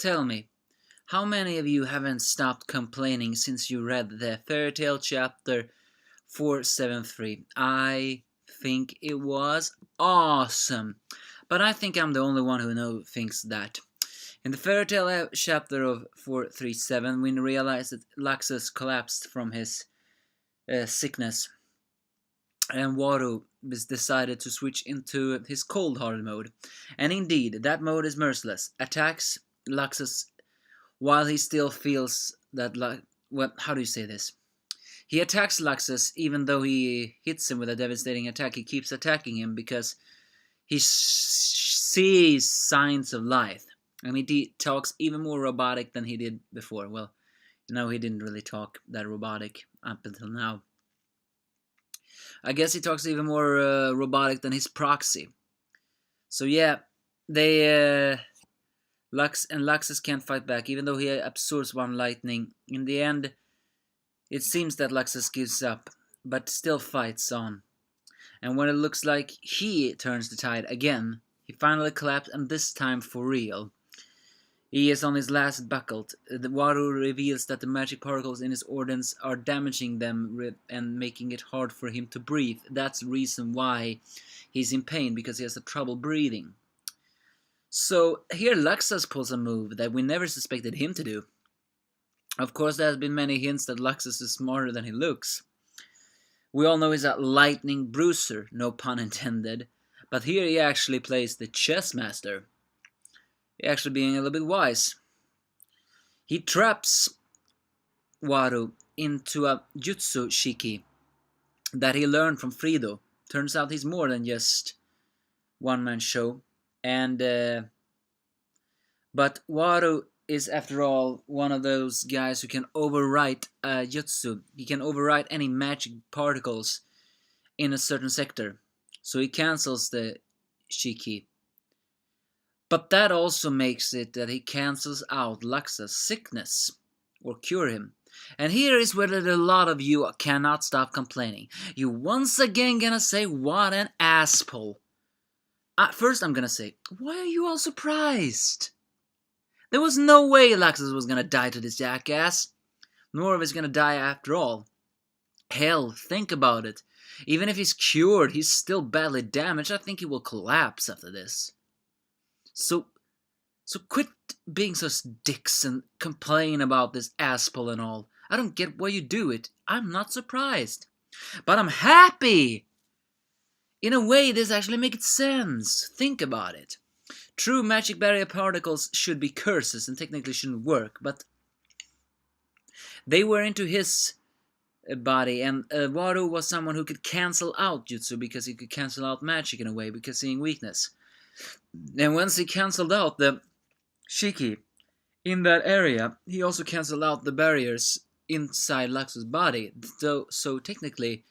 tell me, how many of you haven't stopped complaining since you read the Fairy Tale chapter 473? I think it was awesome. But I think I'm the only one who thinks that. In the Fairy Tale chapter of 437, we realize that Laxus collapsed from his sickness, and Waru decided to switch into his cold-hearted mode. And indeed, that mode is merciless. Attacks Laxus while he still feels that, well, how do you say this? He attacks Laxus even though he hits him with a devastating attack. He keeps attacking him because he sees signs of life. And he talks even more robotic than he did before. Well, he didn't really talk that robotic up until now. I guess he talks even more robotic than his proxy. So yeah, Laxus can't fight back, even though he absorbs one lightning. In the end, it seems that Laxus gives up, but still fights on. And when it looks like he turns the tide again, he finally collapses, and this time for real. He is on his last buckle. The Waru reveals that the magic particles in his organs are damaging them and making it hard for him to breathe. That's the reason why he's in pain, because he has trouble breathing. So here Laxus pulls a move that we never suspected him to do. Of course, there has been many hints that Laxus is smarter than he looks. We all know he's a lightning bruiser, no pun intended. But here he actually plays the chess master. He actually being a little bit wise. He traps Waru into a jutsu shiki that he learned from Frido. Turns out he's more than just one-man show. But Waru is, after all, one of those guys who can overwrite jutsu. He can overwrite any magic particles in a certain sector. So he cancels the shiki. But that also makes it that he cancels out Laxus' sickness, or cure him. And here is where a lot of you cannot stop complaining. You once again gonna say, what an asshole. First I'm gonna say, why are you all surprised? There was no way Laxus was gonna die to this jackass. Nor is he gonna die after all. Hell, think about it. Even if he's cured, he's still badly damaged. I think he will collapse after this. So quit being such dicks and complain about this asshole and all. I don't get why you do it. I'm not surprised. But I'm happy! In a way, this actually makes sense. Think about it. True magic barrier particles should be curses and technically shouldn't work, but they were into his body, and Waru was someone who could cancel out jutsu because he could cancel out magic in a way because seeing weakness. And once he cancelled out the shiki in that area, he also cancelled out the barriers inside Laxus' body. So technically,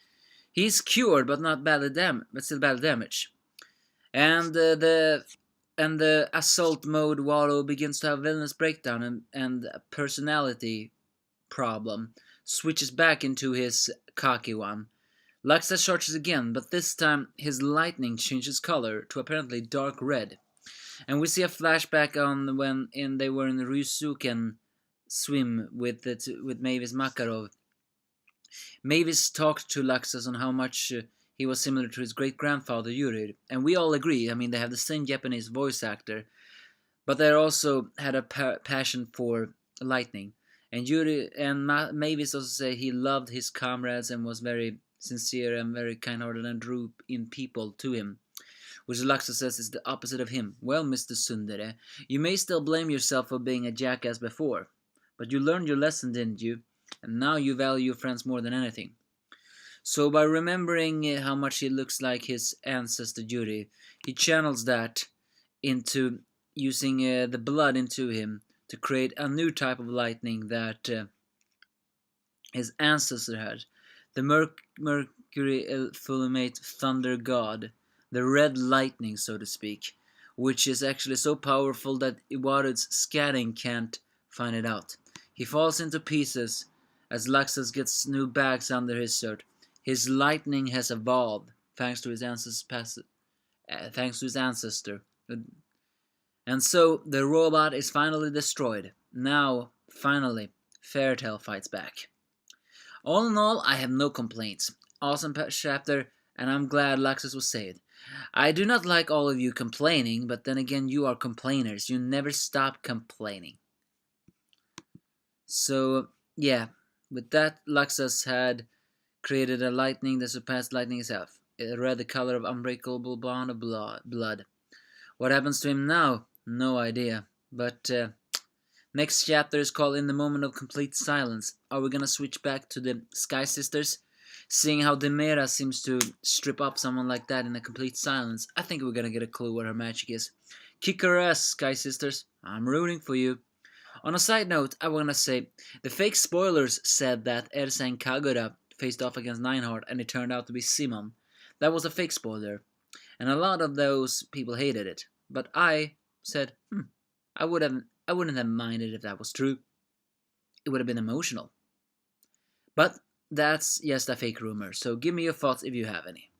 he's cured, but not badly but still badly damaged. And the assault mode Waru begins to have villainous breakdown and a personality problem. Switches back into his cocky one. Laxus charges again, but this time his lightning changes color to apparently dark red. And we see a flashback on when they were in the Ryusuken swim with Mavis Makarov. Mavis talked to Laxus on how much he was similar to his great-grandfather Yuri, and we all agree. I mean, they have the same Japanese voice actor, but they also had a passion for lightning. And Yuri and Mavis also say he loved his comrades and was very sincere and very kind-hearted and drew in people to him, which Laxus says is the opposite of him. Well, Mr. Sundere, you may still blame yourself for being a jackass before, but you learned your lesson, didn't you? And now you value your friends more than anything. So by remembering how much he looks like his ancestor Yuri, he channels that into using the blood into him to create a new type of lightning that his ancestor had. The Mercury Fulminate Thunder God, the red lightning, so to speak, which is actually so powerful that Iwaru's scatting can't find it out. He falls into pieces as Laxus gets new bags under his shirt. His lightning has evolved thanks to his ancestor. And so the robot is finally destroyed. Now, finally, Fairytale fights back. All in all, I have no complaints. Awesome chapter, and I'm glad Laxus was saved. I do not like all of you complaining, but then again, you are complainers. You never stop complaining. So, yeah, with that, Laxus had created a lightning that surpassed lightning itself. It read the color of unbreakable bond of blood. What happens to him now? No idea. But next chapter is called In the Moment of Complete Silence. Are we gonna switch back to the Sky Sisters? Seeing how Demera seems to strip up someone like that in a complete silence, I think we're gonna get a clue what her magic is. Kick her ass, Sky Sisters. I'm rooting for you. On a side note, I wanna say, the fake spoilers said that Ersa and Kagura faced off against Nineheart and it turned out to be Simon. That was a fake spoiler. And a lot of those people hated it. But I said, I wouldn't have minded if that was true. It would have been emotional. But that's just a fake rumor, so give me your thoughts if you have any.